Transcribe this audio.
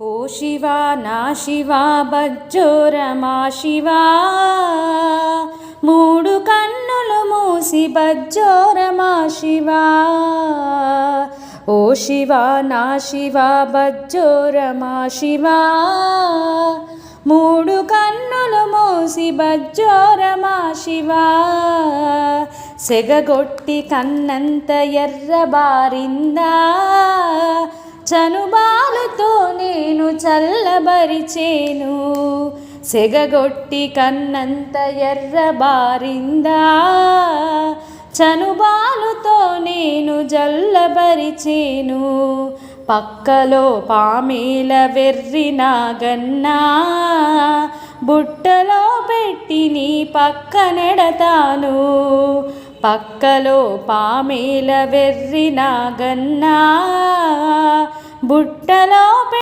ఓ శివా నా శివా బజ్జోరమా శివా, మూడు కన్నులు మూసి బజ్జోరమా శివా. ఓ శివా నా శివా బజ్జోరమా శివా, మూడు కన్నులు మూసి బజ్జోరమా శివా. సెగగొట్టి కన్నంత ఎర్రబారిందా, చనుబాలుతో నేను చల్లబరిచేను. సెగగొట్టి కన్నంత ఎర్రబారిందా, చనుబాలుతో నేను జల్లబరిచేను. పక్కలో పామేల వెర్రినాగన్నా, బుట్టలో పెట్టి నీ పక్కనెడతాను. పక్కలో పామేల వెర్రినాగన్నా, బుట్టలో